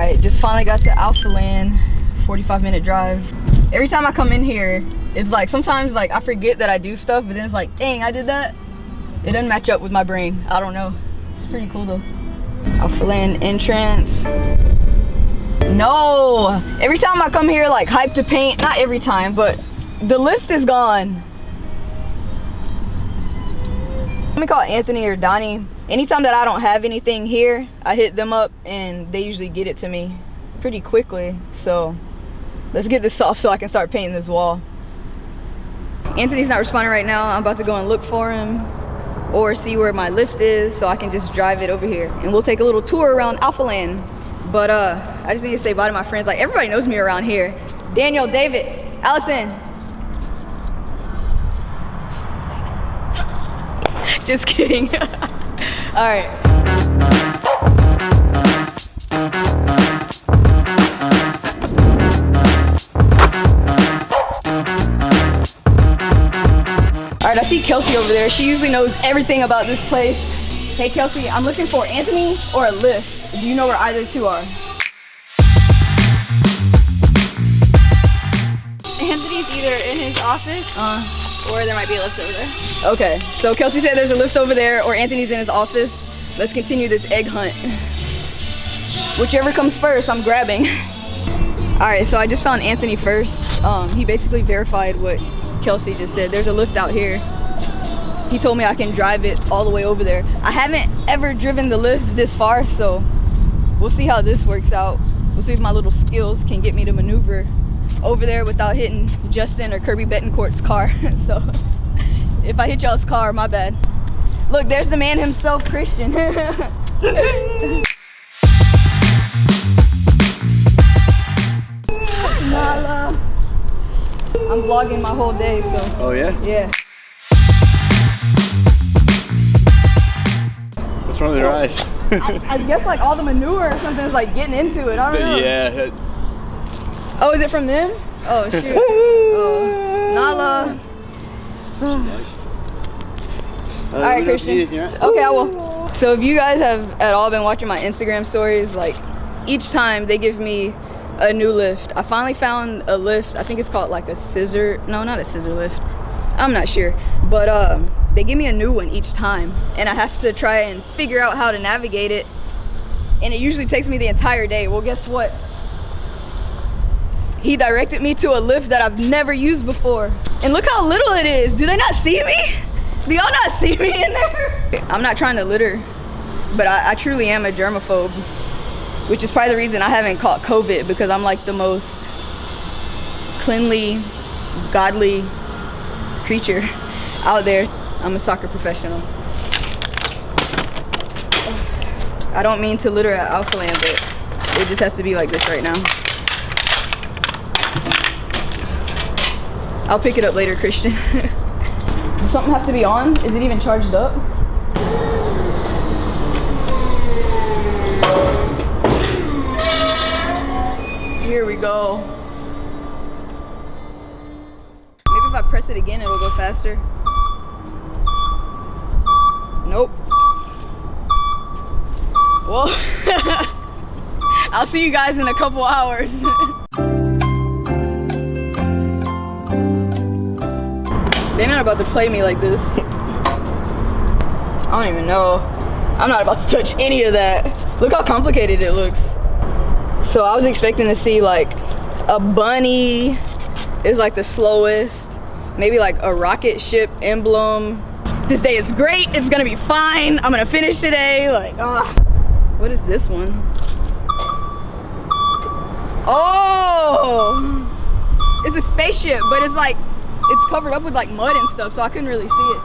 Alright, just finally got to Alphaland, 45-minute drive. Every time I come in here, it's like sometimes like I forget that I do stuff, but then it's like, dang, I did that. It doesn't match up with my brain. I don't know. It's pretty cool though. Alphaland entrance. No! Every time I come here like hyped to paint, not every time, but the lift is gone. Let me call Anthony or Donnie. Anytime that I don't have anything here, I hit them up and they usually get it to me pretty quickly. So let's get this off so I can start painting this wall. Anthony's not responding right now. I'm about to go and look for him or see where my lift is so I can just drive it over here. And we'll take a little tour around Alphaland. But I just need to say bye to my friends. Like, everybody knows me around here. Daniel, David, Allison. Just kidding. All right. All right, I see Kelsey over there. She usually knows everything about this place. Hey, Kelsey, I'm looking for Anthony or a lift. Do you know where either two are? Anthony's either in his office or there might be a lift over there. Okay, so Kelsey said there's a lift over there or Anthony's in his office. Let's continue this egg hunt. Whichever comes first, I'm grabbing. All right, so I just found Anthony first. He basically verified what Kelsey just said. There's a lift out here. He told me I can drive it all the way over there. I haven't ever driven the lift this far, so we'll see how this works out. We'll see if my little skills can get me to maneuver over there without hitting Justin or Kirby Betancourt's car. So if I hit y'all's car, my bad. Look, there's the man himself, Christian. Nala. I'm vlogging my whole day, so. Oh yeah? Yeah. What's wrong with your eyes? I guess like all the manure or something is like getting into it. I don't know. Yeah. Oh, is it from them? Oh shoot. Oh, Nala. All right, Christian. Okay, I will. So if you guys have at all been watching my Instagram stories, like each time they give me a new lift. I finally found a lift. I think it's called like a scissor. No, not a scissor lift. I'm not sure. But they give me a new one each time. And I have to try and figure out how to navigate it. And it usually takes me the entire day. Well, guess what? He directed me to a lift that I've never used before. And look how little it is. Do they not see me? Do y'all not see me in there? I'm not trying to litter, but I truly am a germaphobe, which is probably the reason I haven't caught COVID, because I'm like the most cleanly, godly creature out there. I'm a soccer professional. I don't mean to litter at Alphaland, but it just has to be like this right now. I'll pick it up later, Christian. Does something have to be on? Is it even charged up? Here we go. Maybe if I press it again, it'll go faster. Nope. Well, I'll see you guys in a couple hours. They're not about to play me like this. I don't even know. I'm not about to touch any of that. Look how complicated it looks. So I was expecting to see like a bunny is like the slowest. Maybe like a rocket ship emblem. This day is great. It's gonna be fine. I'm gonna finish today. Like, what is this one? Oh! It's a spaceship, but it's like, it's covered up with like mud and stuff, so I couldn't really see it.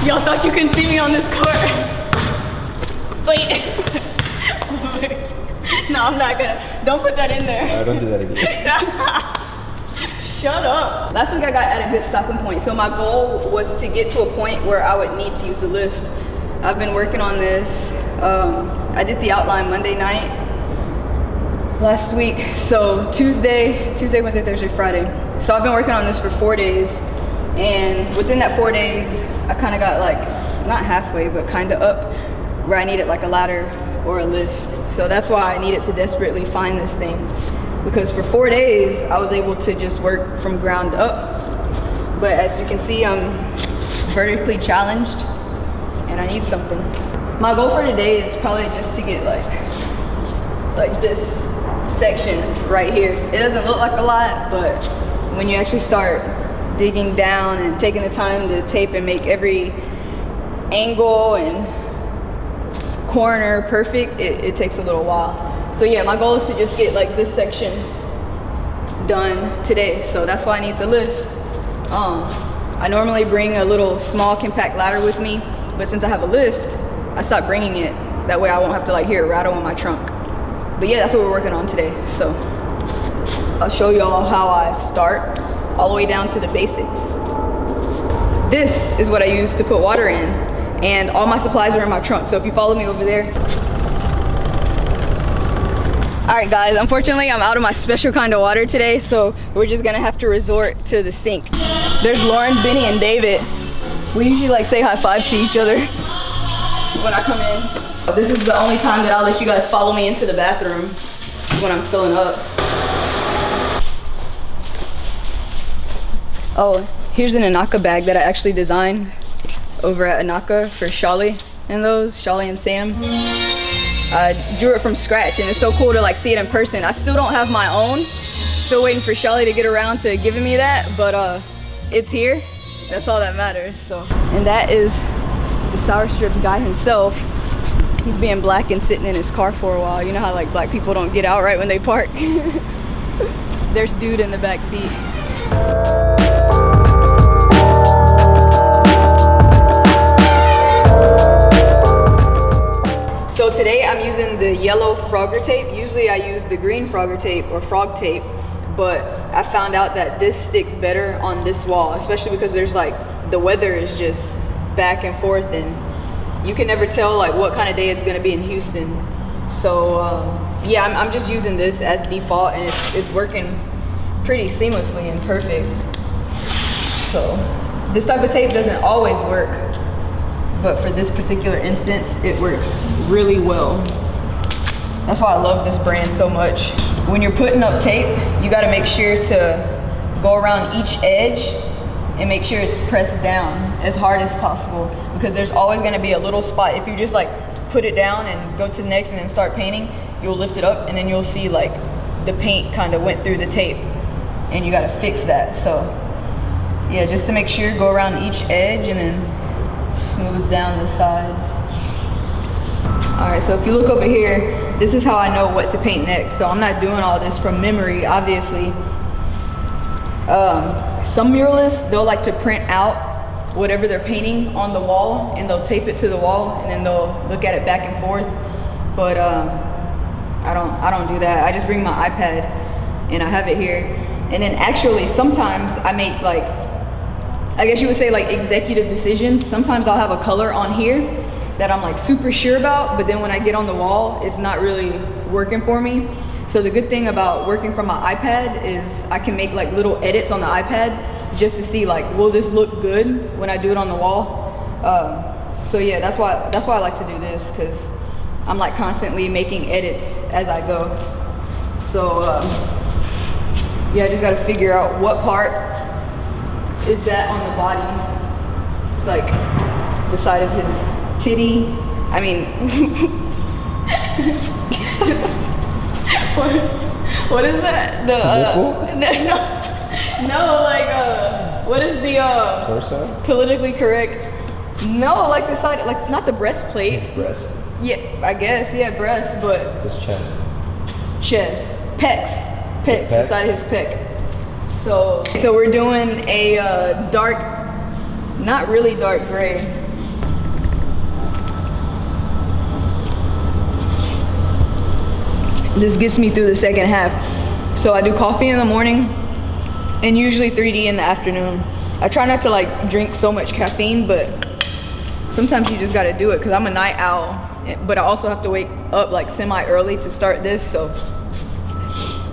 Y'all thought you couldn't see me on this court? Wait. No, I'm not gonna. Don't put that in there. Don't do that again. Shut up. Last week I got at a good stopping point. So my goal was to get to a point where I would need to use the lift. I've been working on this. I did the outline Monday night last week. So Tuesday, Wednesday, Thursday, Friday. So I've been working on this for 4 days. And within that 4 days, I kind of got like, not halfway, but kind of up where I needed like a ladder or a lift. So that's why I needed to desperately find this thing. Because for 4 days, I was able to just work from ground up. But as you can see, I'm vertically challenged and I need something. My goal for today is probably just to get like this section right here. It doesn't look like a lot, but when you actually start digging down and taking the time to tape and make every angle and corner perfect, it takes a little while. So yeah, my goal is to just get like this section done today. So that's why I need the lift. I normally bring a little small compact ladder with me, but since I have a lift, I stopped bringing it. That way I won't have to like hear it rattle in my trunk. But yeah, that's what we're working on today. So I'll show y'all how I start all the way down to the basics. This is what I use to put water in, and all my supplies are in my trunk. So if you follow me over there. All right guys, unfortunately I'm out of my special kind of water today, so we're just gonna have to resort to the sink. There's Lauren, Benny, and David. We usually like say high five to each other when I come in. This is the only time that I'll let you guys follow me into the bathroom, when I'm filling up. Oh, here's an Anaka bag that I actually designed over at Anaka for Shali and Sam. I drew it from scratch and it's so cool to like see it in person. I still don't have my own. Still waiting for Shali to get around to giving me that, but it's here. That's all that matters. So, and that is the Sour Strips guy himself. He's being black and sitting in his car for a while. You know how like black people don't get out right when they park. There's dude in the back seat. So today I'm using the yellow Frogger tape. Usually I use the green Frogger tape or frog tape, but I found out that this sticks better on this wall, especially because there's like, the weather is just back and forth and you can never tell like what kind of day it's gonna be in Houston. So yeah, I'm just using this as default and it's working pretty seamlessly and perfect. So this type of tape doesn't always work, but for this particular instance, it works really well. That's why I love this brand so much. When you're putting up tape, you gotta make sure to go around each edge and make sure it's pressed down as hard as possible, because there's always gonna be a little spot. If you just like put it down and go to the next and then start painting, you'll lift it up and then you'll see like the paint kind of went through the tape and you gotta fix that. So yeah, just to make sure, go around each edge and then smooth down the sides. All right, so if you look over here, this is how I know what to paint next. So I'm not doing all this from memory, obviously. Some muralists, they'll like to print out whatever they're painting on the wall and they'll tape it to the wall and then they'll look at it back and forth. But I don't do that. I just bring my iPad and I have it here. And then actually sometimes I make like, I guess you would say like executive decisions. Sometimes I'll have a color on here that I'm like super sure about, but then when I get on the wall, it's not really working for me. So the good thing about working from my iPad is I can make like little edits on the iPad just to see like, will this look good when I do it on the wall? So yeah, that's why I like to do this, because I'm like constantly making edits as I go. So yeah, I just gotta figure out what part is that on the body. It's like the side of his titty. I mean, what is that? No, like what is the torso? Politically correct? No, like the side, like not the breastplate. His breast. Yeah, I guess, yeah, breast, but His chest. Chest, pecs, the side of his pec. So we're doing a dark, not really dark gray. This gets me through the second half. So I do coffee in the morning and usually 3D in the afternoon. I try not to like drink so much caffeine, but sometimes you just gotta do it because I'm a night owl, but I also have to wake up like semi-early to start this, so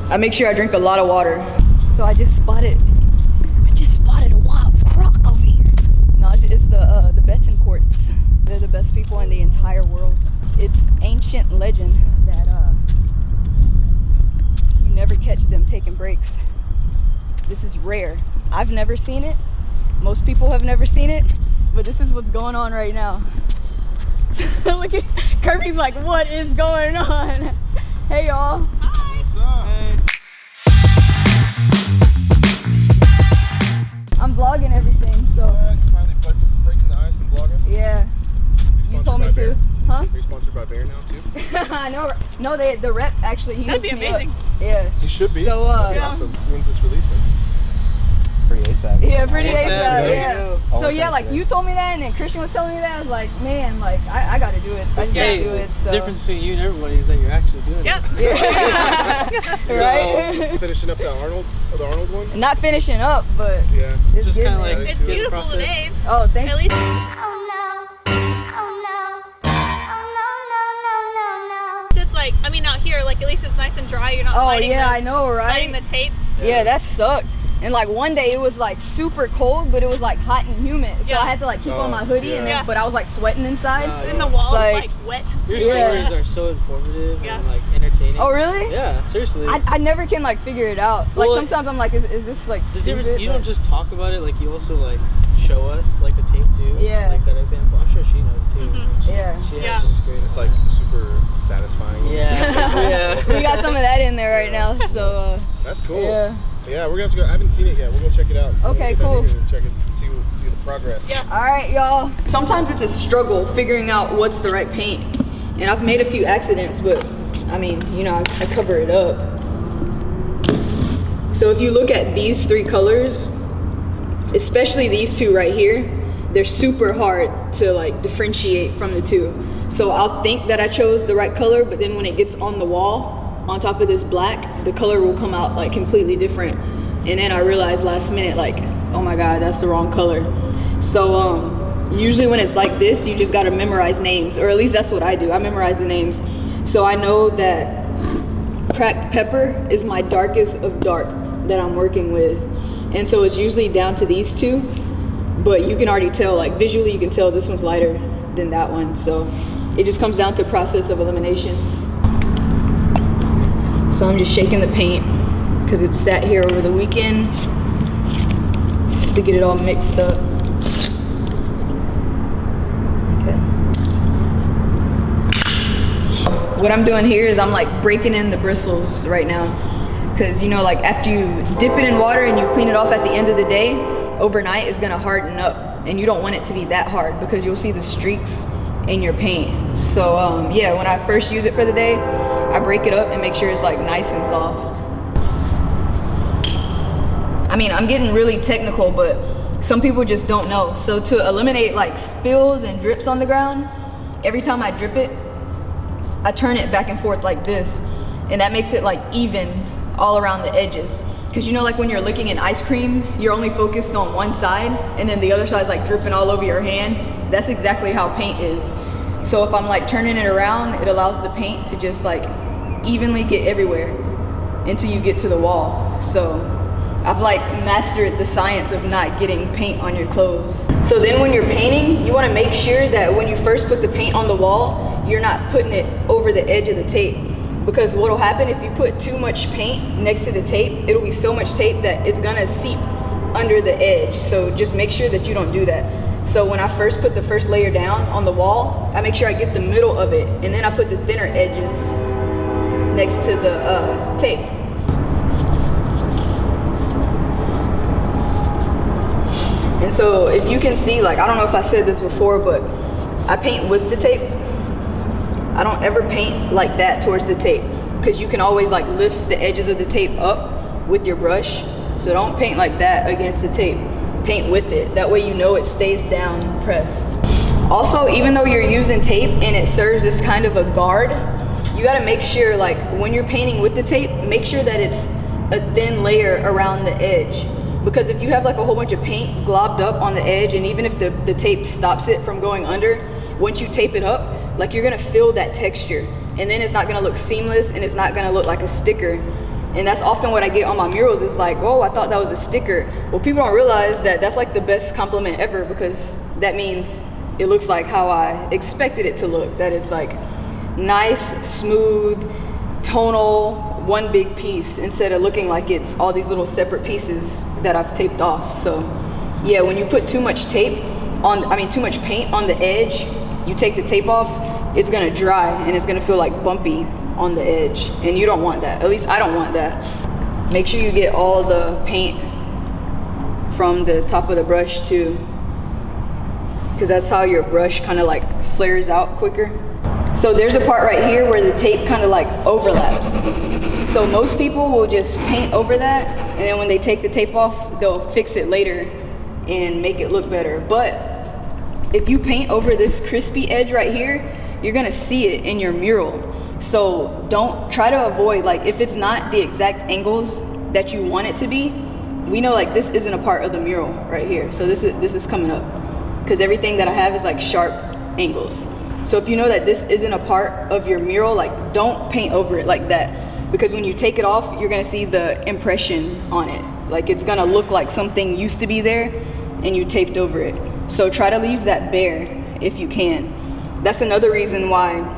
I make sure I drink a lot of water. So I just spotted a wild croc over here. No, it's the Betancourts. They're the best people in the entire world. It's ancient legend that you never catch them taking breaks. This is rare. I've never seen it. Most people have never seen it, but this is what's going on right now. Look at Kirby's like, what is going on? Hey y'all. Hi. What's up? Hey. I'm vlogging everything, so. You finally breaking the ice and vlogging? Yeah. You told me to. Huh? Are you sponsored by Bear now too? I know. No, the rep actually. He That'd be hooks me amazing. up. Yeah. He should be. So That'd be yeah. awesome. When's this releasing? Pretty ASAP. Yeah, pretty ASAP. Yeah. Yeah. So yeah, like you told me that, and then Christian was telling me that. I was like, man, like I gotta do it. I just gotta do it. So. The difference between you and everybody is that you're actually doing Yep. it. Yeah. Right. Finishing up the Arnold one? Not finishing up, but Yeah. it's Just getting kind of there. like It's get the beautiful process. today. Oh, thank At you. least it's like, I mean, out here, like at least it's nice and dry. You're not Oh biting yeah, the, I know, biting right? the tape. Yeah, that sucked. And like one day it was like super cold, but it was like hot and humid. So Yeah. I had to like keep on my hoodie, and then Yeah. but I was like sweating inside. And the wall's like- like wet. Your Yeah. stories are so informative Yeah. and like entertaining. Oh really? Yeah, seriously. I never can like figure it out. Like Well, sometimes I'm like, is this like the stupid? difference, you But- don't just talk about it, like you also like show us like the tape too. Yeah. Like that example. I'm sure she knows too. Mhm. Yeah. She has Yeah. some experience. It's like super satisfying. Yeah. Yeah. We got some of that in there right now, so That's cool. yeah. Yeah, we're gonna have to go. I haven't seen it yet. We'll go check it out. So Okay, we'll get cool. down here and check it, see the progress. Yeah. All right, y'all. Sometimes it's a struggle figuring out what's the right paint, and I've made a few accidents, but I mean, you know, I cover it up. So if you look at these three colors, especially these two right here, they're super hard to like differentiate from the two. So I'll think that I chose the right color, but then when it gets on the wall, on top of this black, the color will come out like completely different. And then I realized last minute, like, oh my God, that's the wrong color. So usually when it's like this, you just gotta memorize names, or at least that's what I do. I memorize the names. So I know that cracked pepper is my darkest of dark that I'm working with. And so it's usually down to these two, but you can already tell, like visually you can tell this one's lighter than that one. So it just comes down to process of elimination. So I'm just shaking the paint because it's sat here over the weekend just to get it all mixed up. Okay. What I'm doing here is I'm like breaking in the bristles right now, because you know, like after you dip it in water and you clean it off at the end of the day, overnight it's gonna harden up, and you don't want it to be that hard because you'll see the streaks in your paint. So yeah, when I first use it for the day, I break it up and make sure it's like nice and soft. I mean, I'm getting really technical, but some people just don't know. So to eliminate like spills and drips on the ground, every time I drip it, I turn it back and forth like this, and that makes it like even all around the edges. Because you know, like when you're licking an ice cream, you're only focused on one side, and then the other side's like dripping all over your hand. That's exactly how paint is. So if I'm like turning it around, it allows the paint to just like evenly get everywhere until you get to the wall. So I've like mastered the science of not getting paint on your clothes. So then when you're painting, you want to make sure that when you first put the paint on the wall, you're not putting it over the edge of the tape. Because what'll happen if you put too much paint next to the tape, it'll be so much tape that it's gonna seep under the edge. So just make sure that you don't do that. So when I first put the first layer down on the wall, I make sure I get the middle of it, and then I put the thinner edges next to the tape. And so if you can see, like, I don't know if I said this before, but I paint with the tape. I don't ever paint like that towards the tape, because you can always like lift the edges of the tape up with your brush. So don't paint like that against the tape. Paint with it. That way you know it stays down pressed. Also, even though you're using tape and it serves as kind of a guard, you gotta make sure, like, when you're painting with the tape, make sure that it's a thin layer around the edge. Because if you have like a whole bunch of paint globbed up on the edge, and even if the tape stops it from going under, once you tape it up, like, you're gonna feel that texture. And then it's not gonna look seamless, and it's not gonna look like a sticker. And that's often what I get on my murals, is like, oh, I thought that was a sticker. Well, people don't realize that that's like the best compliment ever, because that means it looks like how I expected it to look. That it's like nice, smooth, tonal, one big piece, instead of looking like it's all these little separate pieces that I've taped off. So yeah, when you put too much tape on, too much paint on the edge, you take the tape off, it's gonna dry and it's gonna feel like bumpy on the edge, and you don't want that. At least I don't want that. Make sure you get all the paint from the top of the brush too, because that's how your brush kind of like flares out quicker. So there's a part right here where the tape kind of like overlaps. So most people will just paint over that, and then when they take the tape off, they'll fix it later and make it look better. But if you paint over this crispy edge right here, you're gonna see it in your mural. So don't try to avoid, like, if it's not the exact angles that you want it to be, we know like this isn't a part of the mural right here. So this is coming up, because everything that I have is like sharp angles. So if you know that this isn't a part of your mural, like, don't paint over it like that, because when you take it off, you're gonna see the impression on it. Like, it's gonna look like something used to be there and you taped over it. So try to leave that bare if you can. That's another reason why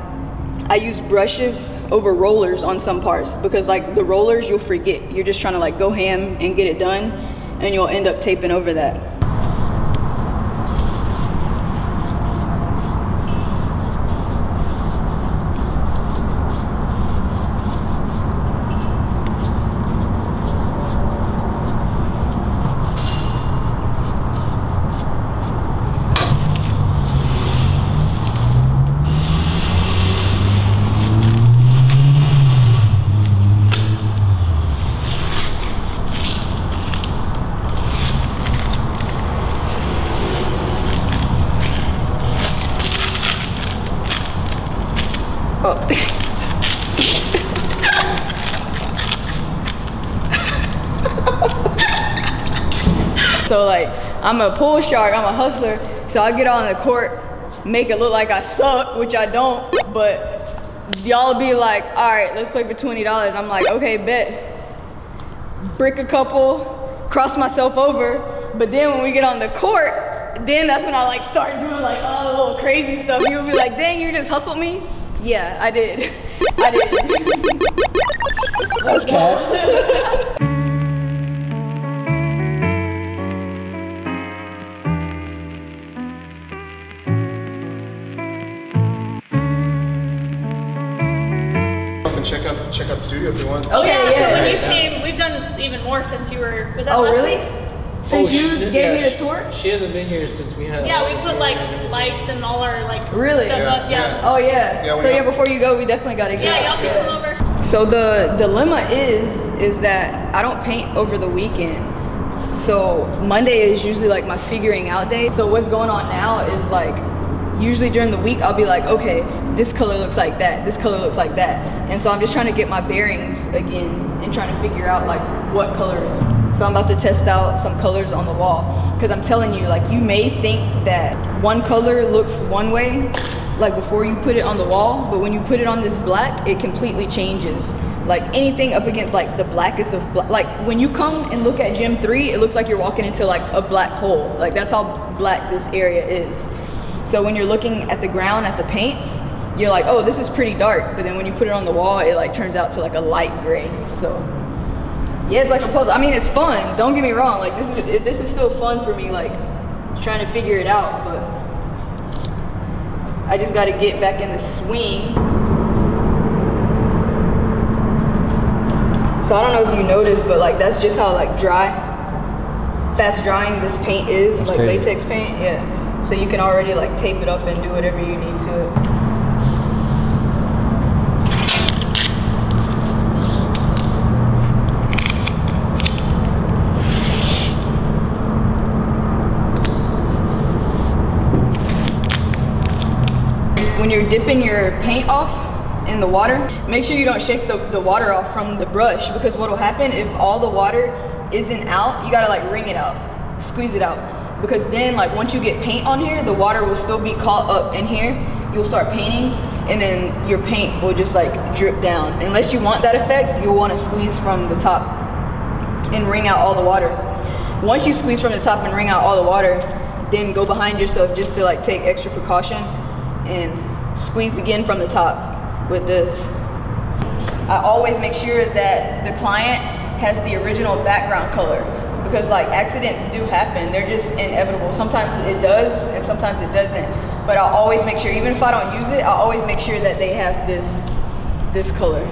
I use brushes over rollers on some parts, because like the rollers, you'll forget. You're just trying to like go ham and get it done, and you'll end up taping over that. Oh. So like, I'm a pool shark, I'm a hustler, so I get on the court, make it look like I suck, which I don't, but y'all be like, all right, let's play for $20. I'm like, okay, bet. Brick a couple, cross myself over, but then when we get on the court, then that's when I like start doing like all the little crazy stuff. You'll be like, dang, you just hustled me? Yeah, I did. I did. That's cat. Check out the studio if you want. Okay, Yeah, yeah. so when you came, we've done even more since you were, was that Oh, last really? week? Since you gave me the tour? She hasn't been here since we had. Yeah, we put like lights and all our like Really? stuff Yeah, up. Yeah. yeah. Oh yeah. Yeah, we So yeah, got- before you go, we definitely gotta get. Yeah, y'all can come over. So the dilemma is that I don't paint over the weekend. So Monday is usually like my figuring out day. So what's going on now is like, usually during the week I'll be like, okay, this color looks like that, this color looks like that. And so I'm just trying to get my bearings again and trying to figure out like what color is. So I'm about to test out some colors on the wall, because I'm telling you, like, you may think that one color looks one way, like before you put it on the wall, but when you put it on this black, it completely changes. Like anything up against like the blackest of black, like when you come and look at Gym 3, it looks like you're walking into like a black hole. Like that's how black this area is. So when you're looking at the ground, at the paints, you're like, oh, this is pretty dark. But then when you put it on the wall, it like turns out to like a light gray. So yeah, it's like a puzzle. I mean, it's fun. Don't get me wrong. Like this is still fun for me, like trying to figure it out. But I just got to get back in the swing. So I don't know if you noticed, but like that's just how like fast drying this paint is, like Okay. latex paint. Yeah. So you can already like tape it up and do whatever you need to it. When you're dipping your paint off, in the water, make sure you don't shake the water off from the brush, because what will happen if all the water isn't out, you gotta like wring it out, squeeze it out. Because then like once you get paint on here, the water will still be caught up in here. You'll start painting and then your paint will just like drip down. Unless you want that effect, you'll want to squeeze from the top and wring out all the water. Once you squeeze from the top and wring out all the water, then go behind yourself just to like take extra precaution and squeeze again from the top with this. I always make sure that the client has the original background color, because like accidents do happen. They're just inevitable. Sometimes it does and sometimes it doesn't. But I'll always make sure, even if I don't use it, I'll always make sure that they have this color.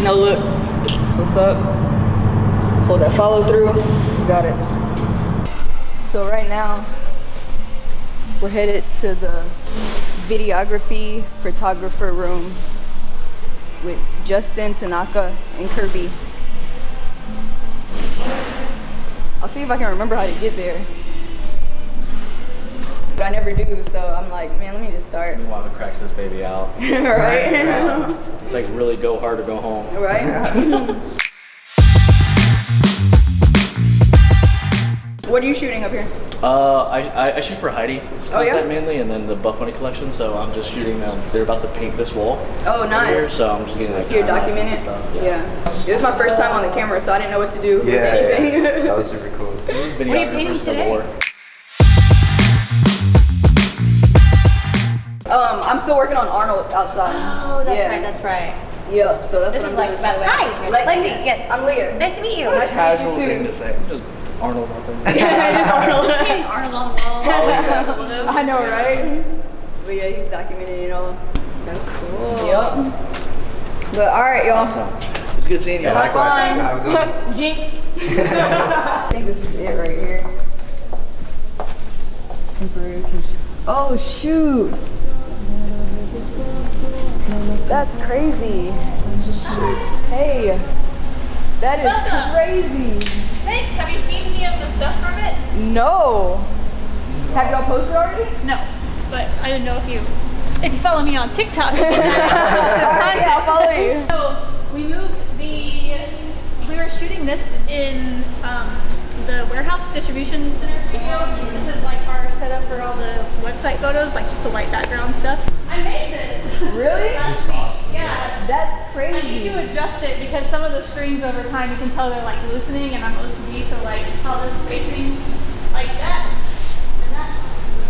No, look, that's what's up. Hold that follow through, you got it. So right now, we're headed to the videography photographer room with Justin, Tanaka, and Kirby. I'll see if I can remember how to get there. But I never do, so I'm like, man, let me just start. Meanwhile, it cracks this baby out. Right? It's like really go hard or go home. Right? What are you shooting up here? I shoot for Heidi. It's Oh, yeah? content mainly, and then the Buff Bunny collection. So I'm just shooting them. They're about to paint this wall. Oh, nice. Here, so I'm just getting like You're time-lapses documenting and it? stuff. Yeah. It was my first time on the camera, so I didn't know what to do with anything. That was super cool. It was What are you painting today? I'm still working on Arnold outside. Oh, that's Yeah. right, that's right. Yep, so that's This what is I'm Lexi, doing. by the way. Hi, Lexi, yes. I'm Leah. Nice to meet you. Nice to Casual meet you thing too. to say. I'm just Arnold out there. Arnold. Painting Arnold on the wall. I know, right? But yeah, he's documenting it all. So cool. Yep. But all right, y'all. Awesome. It's good seeing you. Yeah, likewise. Have a good one. Jinx. I think this is it right here. Temporary control. Oh shoot. That's crazy. Sick. Hey, that is crazy. Thanks. Have you seen any of the stuff from it? No. Have y'all posted already? No, but I didn't know if you follow me on TikTok. Yeah, I'll follow you. So we were shooting this in the warehouse distribution center studio. This is like our setup for all the website photos, like just the white background stuff. I made this. Really? Last week. Yeah. That's I need crazy. to adjust it because some of the strings over time you can tell they're like loosening, and I'm OCD, so like all this spacing like that and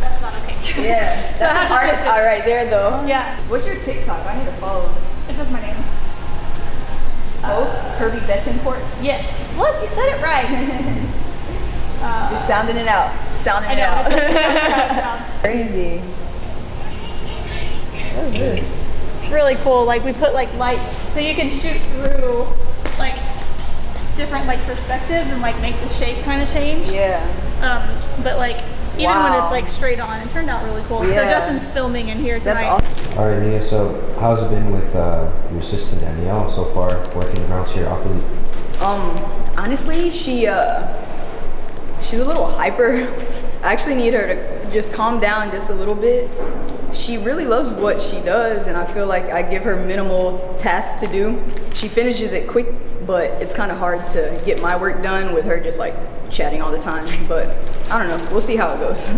that's not okay. Yeah, So I that's have an to artist fix it. eye right there though. Yeah, What's your TikTok? I need to follow. it's just my name. Both Kirby Betancourt. Yes. Look, you said it right. Just sounding it out. Sounding I it know. out. It sounds Crazy. What is this? It's really cool. Like we put like lights, so you can shoot through like different like perspectives and like make the shape kind of change. Yeah. But like even when Wow. it's like straight on, it turned out really cool. So Yeah. Justin's filming in here tonight. That's awesome. All right, Nia. So, how's it been with your assistant Danielle so far, working the grounds here at Alphaland? Honestly, she's a little hyper. I actually need her to just calm down just a little bit. She really loves what she does, and I feel like I give her minimal tasks to do. She finishes it quick, but it's kind of hard to get my work done with her just like chatting all the time. But I don't know. We'll see how it goes.